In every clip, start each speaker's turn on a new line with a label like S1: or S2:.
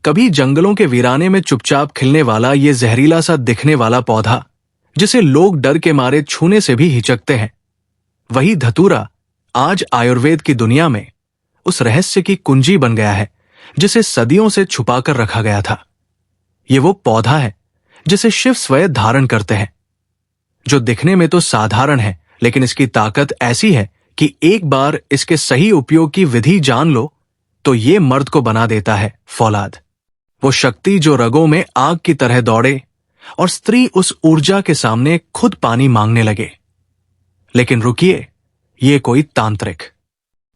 S1: कभी जंगलों के वीराने में चुपचाप खिलने वाला ये जहरीला सा दिखने वाला पौधा, जिसे लोग डर के मारे छूने से भी हिचकते हैं, वही धतूरा आज आयुर्वेद की दुनिया में उस रहस्य की कुंजी बन गया है जिसे सदियों से छुपाकर रखा गया था। ये वो पौधा है जिसे शिव स्वयं धारण करते हैं, जो दिखने में तो साधारण है, लेकिन इसकी ताकत ऐसी है कि एक बार इसके सही उपयोग की विधि जान लो तो ये मर्द को बना देता है फौलाद। वो शक्ति जो रगों में आग की तरह दौड़े और स्त्री उस ऊर्जा के सामने खुद पानी मांगने लगे। लेकिन रुकिए, ये कोई तांत्रिक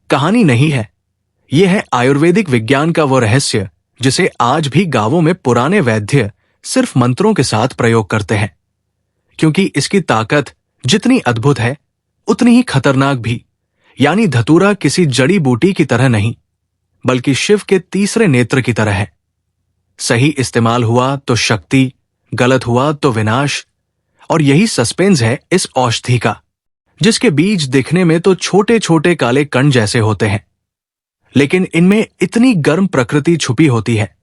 S1: कहानी नहीं है। यह है आयुर्वेदिक विज्ञान का वो रहस्य जिसे आज भी गांवों में पुराने वैद्य सिर्फ मंत्रों के साथ प्रयोग करते हैं, क्योंकि इसकी ताकत जितनी अद्भुत है उतनी ही खतरनाक भी। यानी धतूरा किसी जड़ी बूटी की तरह नहीं, बल्कि शिव के तीसरे नेत्र की तरह है। सही इस्तेमाल हुआ तो शक्ति, गलत हुआ तो विनाश। और यही सस्पेंस है इस औषधि का, जिसके बीज दिखने में तो छोटे छोटे काले कण जैसे होते हैं, लेकिन इनमें इतनी गर्म प्रकृति छुपी होती है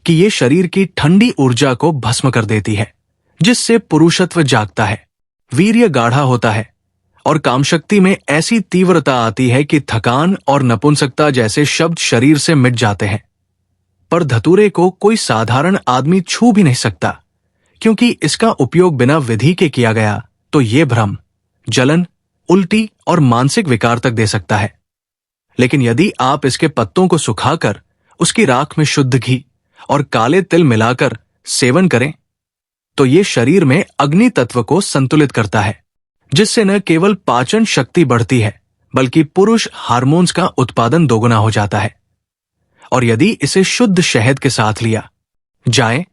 S1: कि ये शरीर की ठंडी ऊर्जा को भस्म कर देती है, जिससे पुरुषत्व जागता है, वीर्य गाढ़ा होता है और कामशक्ति में ऐसी तीव्रता आती है कि थकान और नपुंसकता जैसे शब्द शरीर से मिट जाते हैं। पर धतूरे को कोई साधारण आदमी छू भी नहीं सकता, क्योंकि इसका उपयोग बिना विधि के किया गया तो ये भ्रम, जलन, उल्टी और मानसिक विकार तक दे सकता है। लेकिन यदि आप इसके पत्तों को सुखाकर उसकी राख में शुद्ध घी और काले तिल मिलाकर सेवन करें तो ये शरीर में अग्नि तत्व को संतुलित करता है, जिससे न केवल पाचन शक्ति बढ़ती है बल्कि पुरुष हार्मोन्स का उत्पादन दोगुना हो जाता है। और यदि इसे शुद्ध शहद के साथ लिया जाए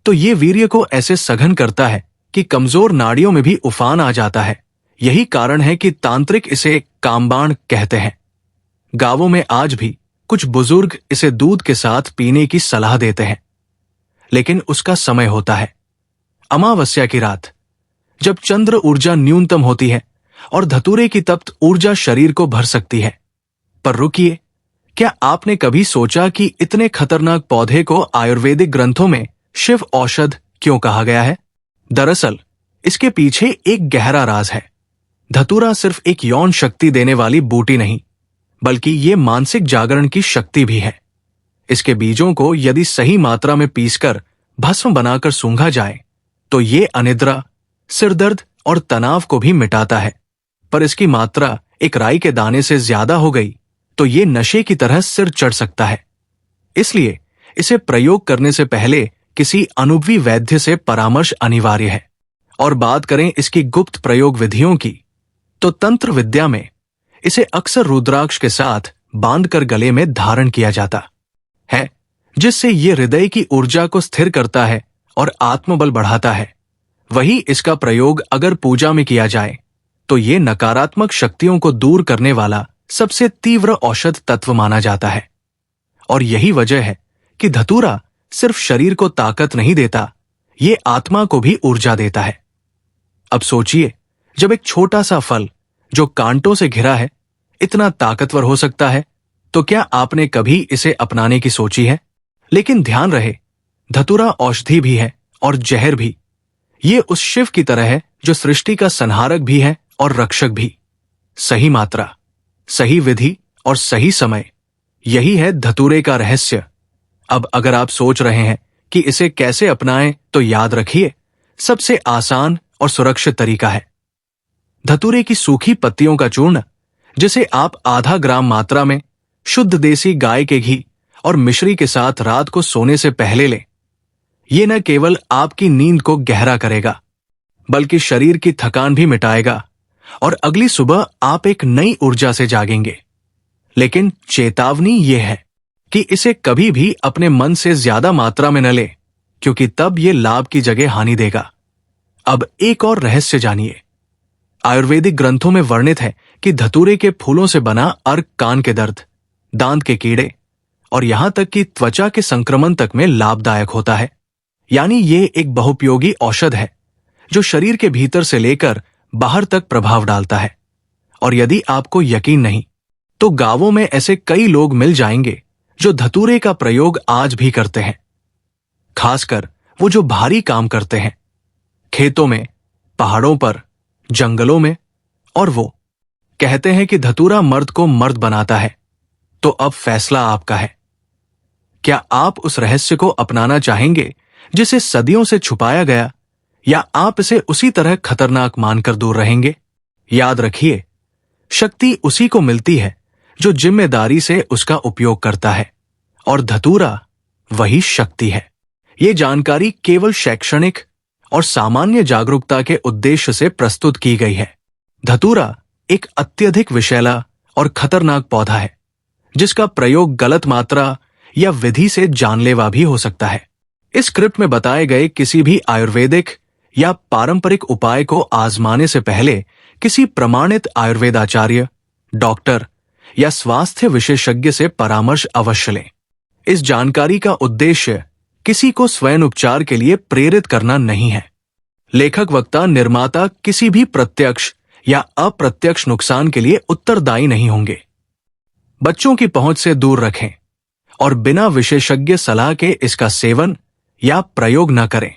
S1: तो ये वीर्य को ऐसे सघन करता है कि कमजोर नाड़ियों में भी उफान आ जाता है। यही कारण है कि तांत्रिक इसे कामबाण कहते हैं। गांवों में आज भी कुछ बुजुर्ग इसे दूध के साथ पीने की सलाह देते हैं, लेकिन उसका समय होता है अमावस्या की रात, जब चंद्र ऊर्जा न्यूनतम होती है और धतूरे की तप्त ऊर्जा शरीर को भर सकती है। पर रुकिए, क्या आपने कभी सोचा कि इतने खतरनाक पौधे को आयुर्वेदिक ग्रंथों में शिव औषध क्यों कहा गया है? दरअसल इसके पीछे एक गहरा राज है। धतूरा सिर्फ एक यौन शक्ति देने वाली बूटी नहीं, बल्कि ये मानसिक जागरण की शक्ति भी है। इसके बीजों को यदि सही मात्रा में पीसकर भस्म बनाकर सूंघा जाए तो ये अनिद्रा, सिरदर्द और तनाव को भी मिटाता है। पर इसकी मात्रा एक राई के दाने से ज्यादा हो गई तो ये नशे की तरह सिर चढ़ सकता है। इसलिए इसे प्रयोग करने से पहले किसी अनुभवी वैद्य से परामर्श अनिवार्य है। और बात करें इसकी गुप्त प्रयोग विधियों की, तो तंत्र विद्या में इसे अक्सर रुद्राक्ष के साथ बांधकर गले में धारण किया जाता है, जिससे ये हृदय की ऊर्जा को स्थिर करता है और आत्मबल बढ़ाता है। वही इसका प्रयोग अगर पूजा में किया जाए तो ये नकारात्मक शक्तियों को दूर करने वाला सबसे तीव्र औषध तत्व माना जाता है। और यही वजह है कि धतूरा सिर्फ शरीर को ताकत नहीं देता, ये आत्मा को भी ऊर्जा देता है। अब सोचिए, जब एक छोटा सा फल जो कांटों से घिरा है इतना ताकतवर हो सकता है, तो क्या आपने कभी इसे अपनाने की सोची है? लेकिन ध्यान रहे, धतूरा औषधि भी है और जहर भी। ये उस शिव की तरह है जो सृष्टि का संहारक भी है और रक्षक भी। सही मात्रा, सही विधि और सही समय, यही है धतूरे का रहस्य। अब अगर आप सोच रहे हैं कि इसे कैसे अपनाएं, तो याद रखिए, सबसे आसान और सुरक्षित तरीका है धतूरे की सूखी पत्तियों का चूर्ण, जिसे आप आधा ग्राम मात्रा में शुद्ध देसी गाय के घी और मिश्री के साथ रात को सोने से पहले लें। ये न केवल आपकी नींद को गहरा करेगा, बल्कि शरीर की थकान भी मिटाएगा और अगली सुबह आप एक नई ऊर्जा से जागेंगे। लेकिन चेतावनी ये है कि इसे कभी भी अपने मन से ज्यादा मात्रा में न ले, क्योंकि तब ये लाभ की जगह हानि देगा। अब एक और रहस्य जानिए। आयुर्वेदिक ग्रंथों में वर्णित है कि धतूरे के फूलों से बना अर्क कान के दर्द, दांत के कीड़े और यहां तक कि त्वचा के संक्रमण तक में लाभदायक होता है। यानी ये एक बहुपयोगी औषध है जो शरीर के भीतर से लेकर बाहर तक प्रभाव डालता है। और यदि आपको यकीन नहीं, तो गांवों में ऐसे कई लोग मिल जाएंगे जो धतूरे का प्रयोग आज भी करते हैं। खासकर वो जो भारी काम करते हैं, खेतों में, पहाड़ों पर, जंगलों में। और वो कहते हैं कि धतूरा मर्द को मर्द बनाता है। तो अब फैसला आपका है। क्या आप उस रहस्य को अपनाना चाहेंगे जिसे सदियों से छुपाया गया, या आप इसे उसी तरह खतरनाक मानकर दूर रहेंगे? याद रखिए, शक्ति उसी को मिलती है जो जिम्मेदारी से उसका उपयोग करता है, और धतूरा वही शक्ति है। ये जानकारी केवल शैक्षणिक और सामान्य जागरूकता के उद्देश्य से प्रस्तुत की गई है। धतूरा एक अत्यधिक विषैला और खतरनाक पौधा है जिसका प्रयोग गलत मात्रा या विधि से जानलेवा भी हो सकता है। इस स्क्रिप्ट में बताए गए किसी भी आयुर्वेदिक या पारंपरिक उपाय को आजमाने से पहले किसी प्रमाणित आयुर्वेदाचार्य, डॉक्टर या स्वास्थ्य विशेषज्ञ से परामर्श अवश्य लें। इस जानकारी का उद्देश्य किसी को स्वयं उपचार के लिए प्रेरित करना नहीं है। लेखक, वक्ता, निर्माता किसी भी प्रत्यक्ष या अप्रत्यक्ष नुकसान के लिए उत्तरदायी नहीं होंगे। बच्चों की पहुंच से दूर रखें और बिना विशेषज्ञ सलाह के इसका सेवन या प्रयोग न करें।